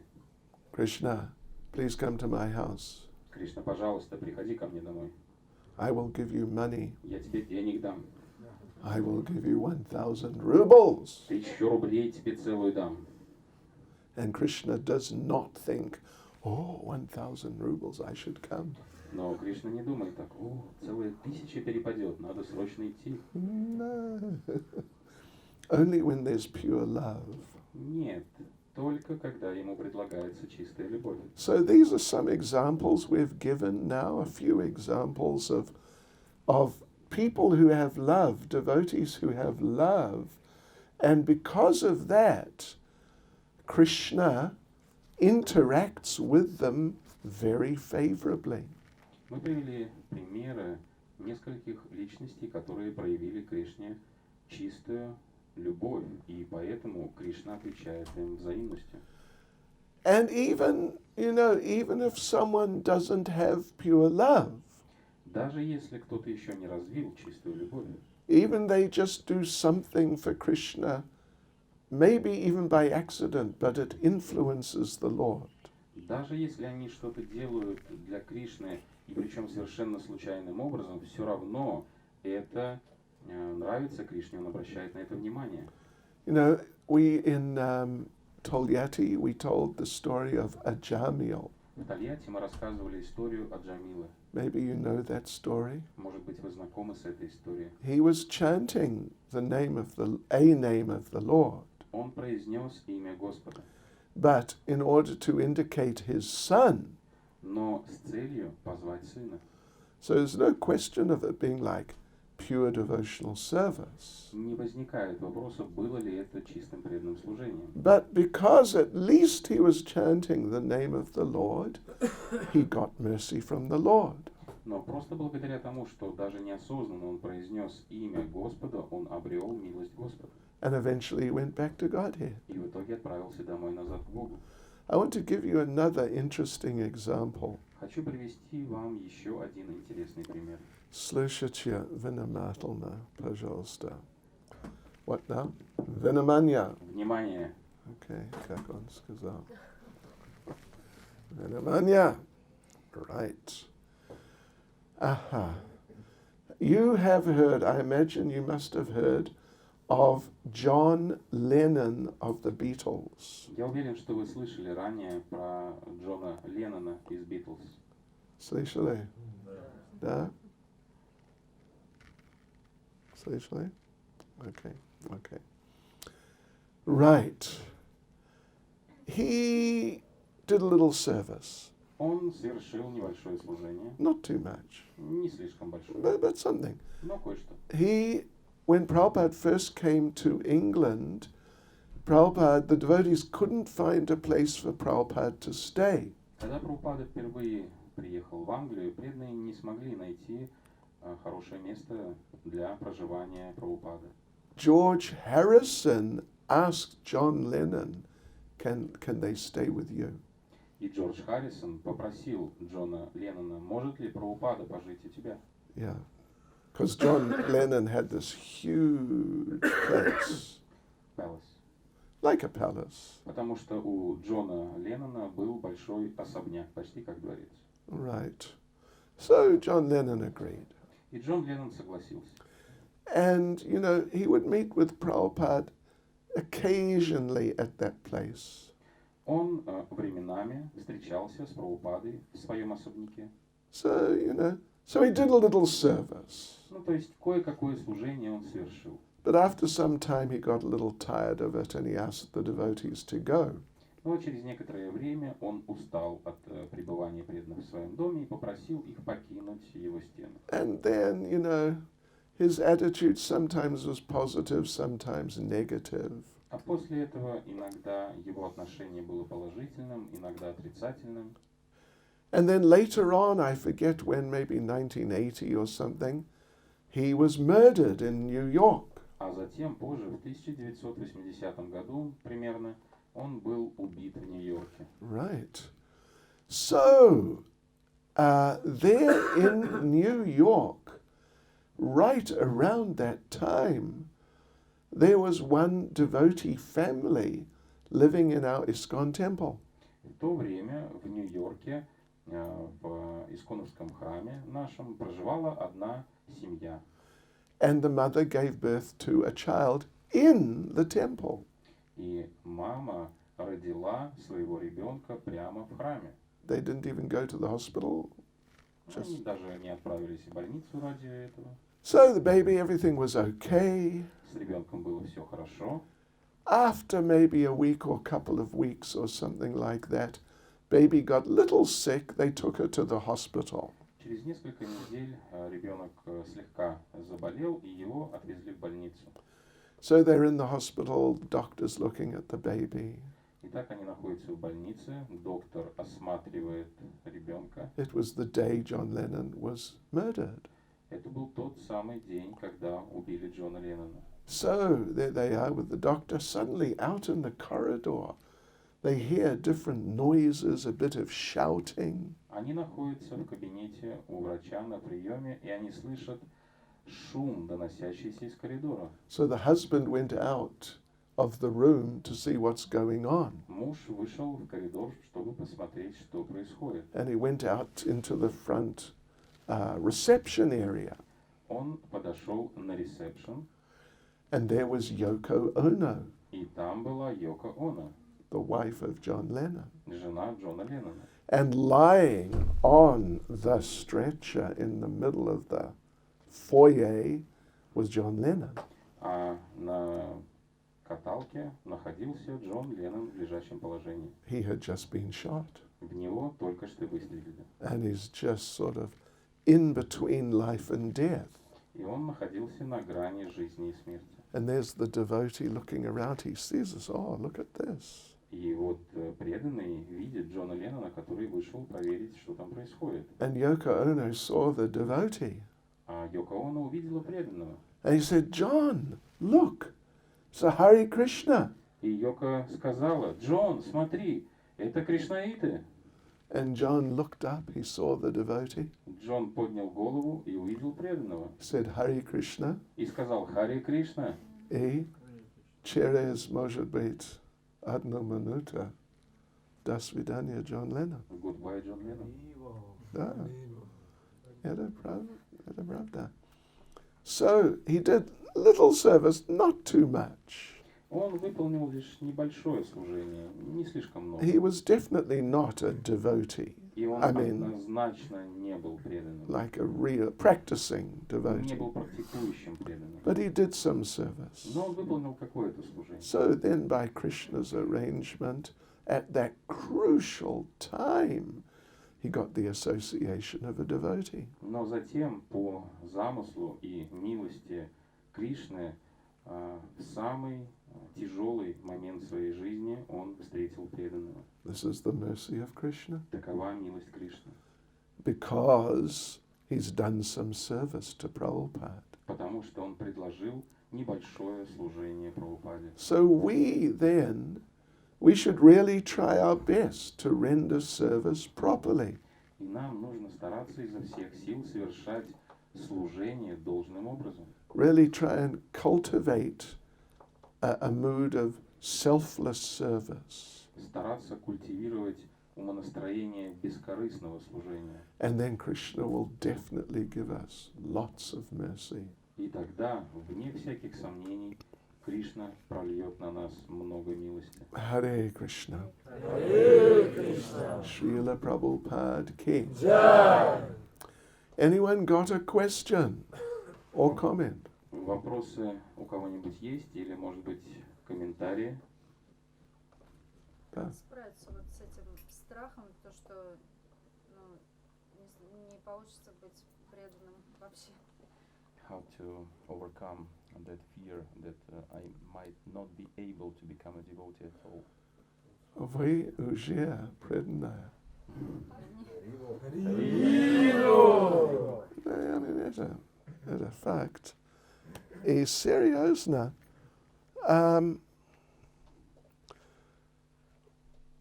Krishna, please come to my house. Кришна, пожалуйста, приходи ко мне домой. I will give you money. Я тебе денег дам. I will give you 1,000 rubles. 1000 рублей тебе целую дам. And Krishna does not think, oh, 1,000 rubles, I should come. Но Кришна не думает так, целая 1000 перепадет, надо срочно идти. No. Only when there's pure love. Нет, только когда ему предлагается чистая любовь. So these are some examples we've given now, a few examples of people who have love, devotees who have love. And because of that, Krishna interacts with them very favorably. Мы привели примеры нескольких личностей, которые проявили Кришне чистую любовь, и поэтому Кришна отвечает им взаимностью. And even if someone doesn't have pure love, Даже если кто-то еще не развил чистую любовь, even they just do something for Krishna, maybe even by accident, but it influences the Lord. даже если они что-то делают для Кришны, и причем совершенно случайным образом, все равно это нравится Кришне, он обращает на это внимание. We in Tolyatti, we told the story of Ajamil. В Тольятти мы рассказывали историю о Джамиле. Maybe you know that story. Может быть, вы знакомы с этой историей. He was chanting a name of the Lord. Он произнес имя Господа, But in order to indicate his son, но с целью позвать сына. so there's no question of it being like pure devotional service. Не возникает вопроса, было ли это чистым преданным служением. But because at least he was chanting the name of the Lord, he got mercy from the Lord. Но просто благодаря тому, что даже неосознанно он произнес имя Господа, он обрел милость Господа. And eventually he went back to Godhead. И в итоге отправился домой назад к Богу. I want to give you another interesting example. Хочу привести вам еще один интересный пример. Слушайте внимательно, пожалуйста. What now? Внимание. Внимание! Okay, как он сказал? Внимание. Right. Aha. You have heard, I imagine you must have heard, of John Lennon of the Beatles. Я уверен, что вы слышали ранее про Джона Леннона из Битлз. Слышали? Да? Слышали? Okay. Right. He did a little service. Он совершил небольшое служение, not too much, не слишком большое, but something. но кое-что. When Prabhupada first came to England, the devotees couldn't find a place for Prabhupada to stay. Когда Прабхупада впервые приехал в Англию, преданные не смогли найти хорошее место для проживания Прабхупады. George Harrison asked John Lennon, can they stay with you? И Джордж Харрисон попросил Джона Леннона, может ли Прабхупада пожить у тебя? Yeah. Because John Lennon had this huge place, Palace. like a palace. Потому что у Джона Леннона был большой особняк, почти как дворец. Right. So John Lennon agreed. И Джон Леннон согласился. And, he would meet with Prabhupada occasionally at that place. Он временами встречался с Прабхупадой в своем особняке. So, so he did a little service. Ну, то есть кое-какое служение он совершил. But after some time he got a little tired of it and he asked the devotees to go. Но через некоторое время он устал от пребывания преданных в своем доме и попросил их покинуть его стены. And then, his attitude sometimes was positive, sometimes negative. А после этого иногда его отношение было положительным, иногда отрицательным. And then later on, I forget when, maybe 1980 or something, he was murdered in New York. А затем, позже, в 1980 году примерно, он был убит в Нью-Йорке. Right. So, there in New York, right around that time, there was one devotee family living in our ISKCON temple. В то время в Нью-Йорке, в Исконовском храме нашем, проживала одна семья. And the mother gave birth to a child in the temple. И мама родила своего ребенка прямо в храме. They didn't even go to the hospital. Они даже не отправились в больницу ради этого. So the baby, everything was okay. С ребенком было все хорошо. After maybe a week or couple of weeks or something like that, baby got a little sick. They took her to the hospital. Через несколько недель ребенок слегка заболел, и его отвезли в больницу. So they're in the hospital, doctor's looking at the baby. Итак, они находятся в больнице, доктор осматривает ребенка. It was the day John Lennon was murdered. Это был тот самый день, когда убили Джона Леннона. So there they are with the doctor. Suddenly out in the corridor, they hear different noises, a bit of shouting. Они находятся в кабинете у врача на приеме, и они слышат шум, доносящийся из коридора. So the husband went out of the room to see what's going on. Муж вышел в коридор, чтобы посмотреть, что происходит. And he went out into the front reception area. Он подошел на ресепшн, And there was Yoko Ono, и там была Йоко Оно, the wife of John Lennon. жена Джона Леннона. And lying on the stretcher in the middle of the foyer was John Lennon. А на каталке находился Джон Леннон в лежачем положении. He had just been shot. В него только что выстрелили. And he's just sort of in between life and death. И он находился на грани жизни и смерти. And there's the devotee looking around. He sees us. Oh, look at this. И вот преданный видит Джона Леннона, который вышел проверить, что там происходит. And Yoko Ono saw the devotee. А Йоко Оно увидела преданного. And he said, John, look, it's a Hare Krishna. И Йоко сказала: Джон, смотри, это кришнаиты. And John looked up. He saw the devotee. Джон поднял голову и увидел преданного. He said, Hare Krishna. И сказал: Харе Кришна. И через, может быть, одну минуту. До свидания, John Lennon. Goodbye, Джон Леннон. Да. Это правда. So he did little service, not too much. Он выполнил лишь небольшое служение, не слишком много. He was definitely not a devotee, И он I mean, однозначно не был преданным. like a real practicing Не devotee. был практикующим преданным. But he did some service. Но он выполнил какое-то служение. So then, by Krishna's arrangement, at that crucial time, he got the association of a devotee. Но затем, по замыслу и милости Кришны, в самый тяжелый момент своей жизни он встретил преданного. This is the mercy of Krishna. Такова милость Кришны. Because he's done some service to Prabhupada. Потому что он предложил небольшое служение Прабхупаде. So we should really try our best to render service properly. И нам нужно стараться изо всех сил совершать служение должным образом. Really try and cultivate a mood of selfless service. Стараться культивировать умонастроение бескорыстного служения. And then Krishna will definitely give us lots of mercy. И тогда, вне всяких сомнений, Кришна прольет на нас много милости. Hare Krishna. Hare Krishna. Srila Prabhupada ki. Jai. Anyone got a question or comment? Вопросы у кого-нибудь есть или, может быть, комментарии? Да. Справиться вот с этим страхом, то, что не получится быть преданным вообще. How to overcome that fear that I might not be able to become a devotee at all. Вы уже преданные. I mean, it's a fact. И серьезно.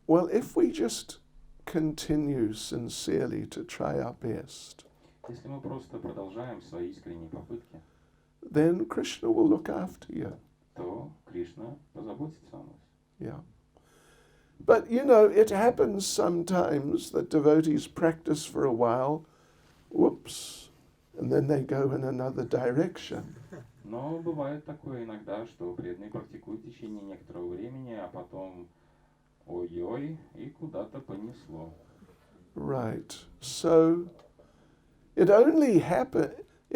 Well, if we just continue sincerely to try our best, Если мы просто продолжаем свои искренние попытки, then Krishna will look after you. то Кришна позаботится о нас. Yeah. But you know, it happens sometimes that devotees practice for a while, whoops, and then they go in another direction. Но бывает такое иногда, что преданные практикуют в течение некоторого времени, а потом ой-ой, и куда-то понесло. Right. So it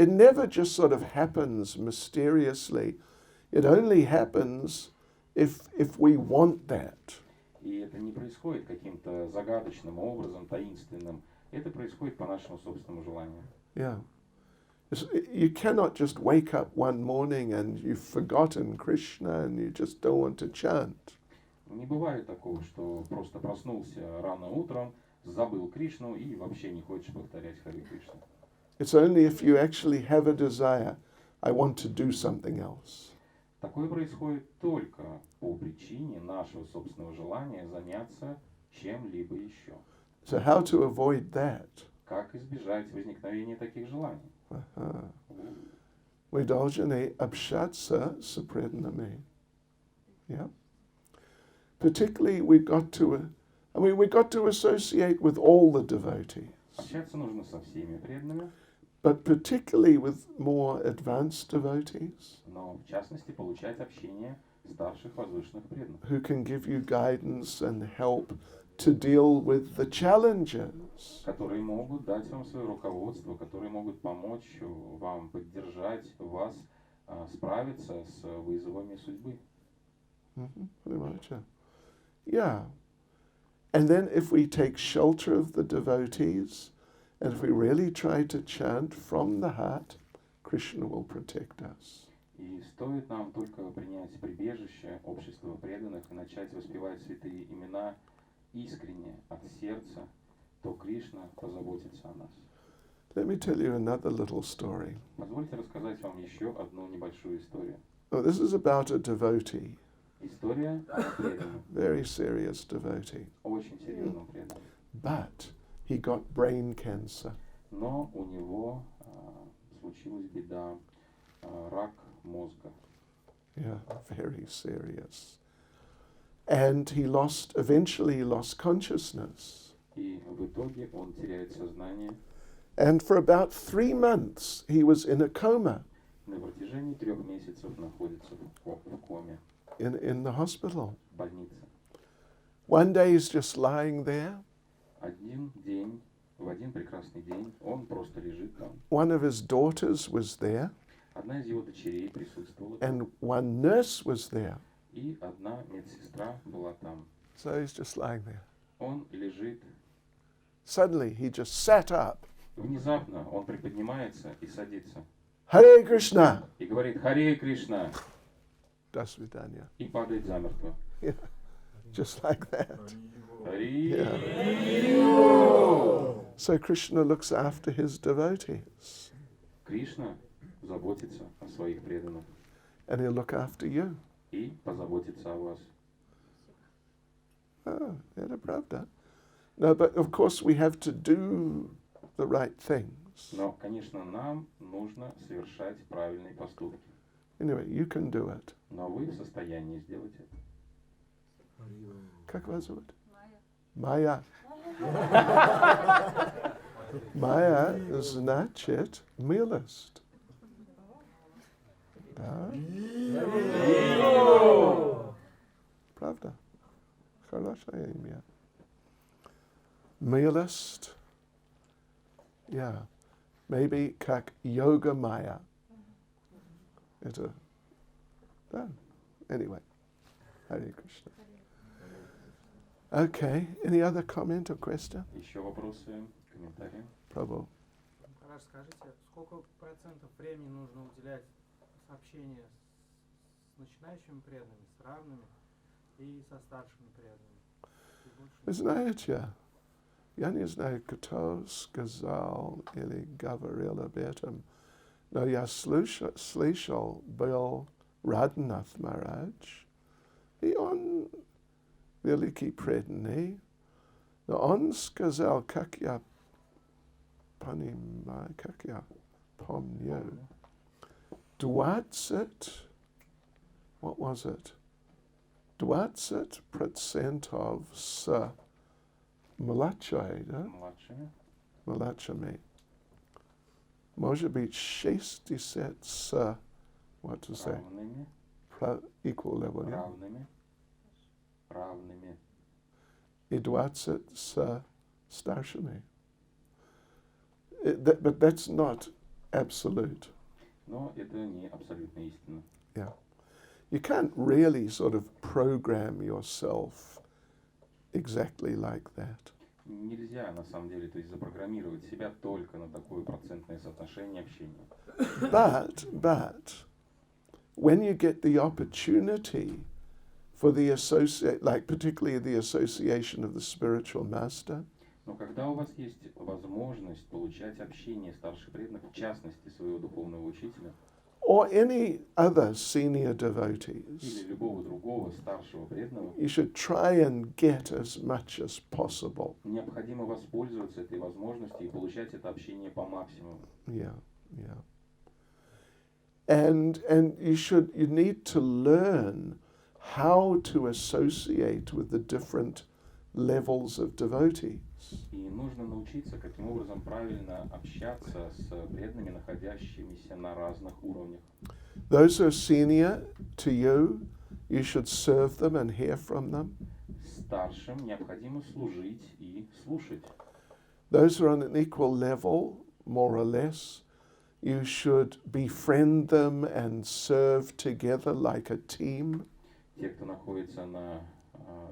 never just sort of happens mysteriously. It only happens if we want that. И это не происходит каким-то загадочным образом, таинственным. Это происходит по нашему собственному желанию. Yeah. You cannot just wake up one morning and you've forgotten Krishna and you just don't want to chant. Не бывает такого, что просто проснулся рано утром, забыл Кришну и вообще не хочешь повторять Харе Кришна. It's only if you actually have a desire, I want to do something else. Такое происходит только по причине нашего собственного желания заняться чем-либо еще. So how to avoid that? Как избежать возникновения таких желаний? We должны общаться с преданными. Yeah. Particularly, we got to associate with all the devotees, Общаться нужно со всеми преданными, but particularly with more advanced devotees но в частности получать общение старших возвышенных преданных, who can give you guidance and help to deal with the challenges. которые могут дать вам свое руководство, которые могут помочь вам, поддержать вас, справиться с вызовами судьбы. Pretty much, yeah. Yeah. And then if we take shelter of the devotees, and if we really try to chant from the heart, Krishna will protect us. И стоит нам только принять прибежище общества преданных и начать воспевать святые имена искренне, от сердца, то Кришна позаботится о нас. Let me tell you another little story. Позвольте рассказать вам еще одну небольшую историю. Oh, this is about a devotee, История о преданном, very serious devotee. очень серьезном преданном. But he got brain cancer. Но у него случилась беда, рак мозга. Yeah, very serious. And he eventually lost consciousness. И в итоге он теряет сознание. And for about 3 months, he was in a coma На протяжении 3 месяцев находится в коме, in the hospital. в больнице. One day he's just lying there. Один день, в один прекрасный день, он просто лежит там. One of his daughters was there, Одна из его дочерей присутствовала там, and one nurse was there. и одна медсестра была там. So he's just lying there. Он лежит, suddenly he just sat up. Внезапно он приподнимается и садится. Hare Krishna! И говорит «Харе Кришна!» До свидания. и падает замертво. Yeah, just like that. Хари. So Krishna looks after his devotees, Кришна заботится о своих преданных and he'll look after you. и позаботится о вас. Oh, это правда. No, but of course we have to do the right things. Но, конечно, нам нужно совершать правильные поступки. Anyway, you can do it. Но вы в состоянии сделать это. Как вас зовут? Майя. Майя. Майя значит милость. Да? Правда. Хорошее имя. Милость. Yeah. Maybe как йога майя. Это. Да. Anyway. Hare Krishna. Okay. Any other comment or question? Еще вопросы, комментарии? Prabhu. Раш, скажите, сколько процентов времени нужно уделять общению с начинающими преданными, с равными и со старшими преданными? Вы знаете, я не знаю, кто сказал или говорил об этом, но я слышал, был Радханатх Махарадж, и он великий преданный, но он сказал, как я понимаю, как я помню, 20, what was it? 20% с младшей, да? Младшими. Младшими. Может быть, 60 с, what to say, Равными. equal level, yeah? Равными. Равными. И 20 с старшими. But that's not absolute. Но это не абсолютная истина. Yeah. You can't really sort of program yourself exactly like that. Нельзя, на самом деле, то есть запрограммировать себя только на такое процентное соотношение общения. But when you get the opportunity for the particularly the association of the spiritual master, Но когда у вас есть возможность получать общение старших преданных, в частности своего духовного учителя, or any other senior или devotees, любого другого старшего преданного, you should try and get as much as possible. необходимо воспользоваться этой возможностью и получать это общение по максимуму. Yeah, yeah. And you need to learn how to associate with the different levels of devotees. И нужно научиться, каким образом правильно общаться с преданными, находящимися на разных уровнях. Those who are senior to you, you should serve them and hear from them. Старшим необходимо служить и слушать. Those who are on an equal level, more or less, you should befriend them and serve together like a team. Те, кто находится на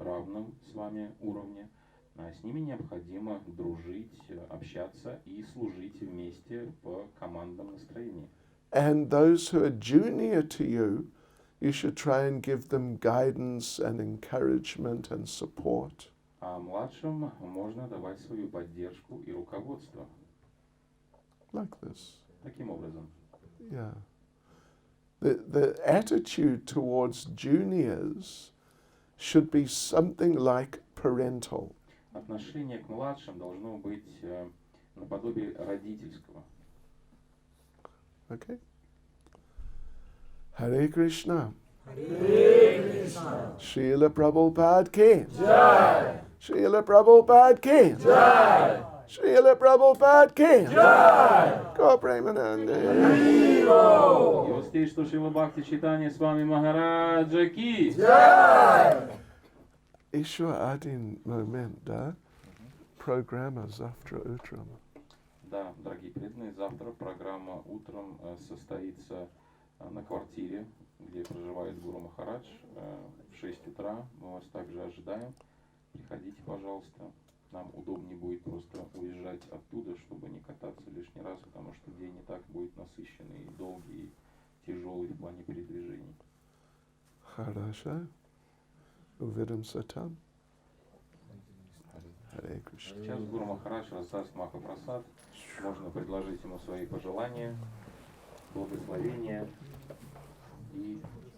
равном с вами уровне, с ними необходимо дружить, общаться и служить вместе в командном настроении. And those who are junior to you, you should try and give them guidance and encouragement and support. А младшим можно давать свою поддержку и руководство. Like this. Таким образом. Yeah. The attitude towards juniors should be something like parental. Отношение к младшим должно быть наподобие родительского. Okay? Hare Krishna. Hare Krishna. Srila Prabhupada ki. Jai. Srila Prabhupada ki. Jai. Srila Prabhupada ki. Jai. Go Premanande. Hero. Йости, что Шрила Бхакти Чайтанья с вами Махараджа ки. Jai. Еще один момент, да? Программа завтра утром. Да, дорогие преданные, завтра программа утром состоится на квартире, где проживает Гуру Махарадж в 6 утра. Мы вас также ожидаем. Приходите, пожалуйста. нам удобнее будет просто уезжать оттуда, чтобы не кататься лишний раз, потому что день и так будет насыщенный, и долгий, и тяжелый в плане передвижений. Хорошо. Увидимся там. Харе Кришна. Сейчас Гуру Махарадж раздаст Махапрасад. Можно предложить ему свои пожелания, благословения и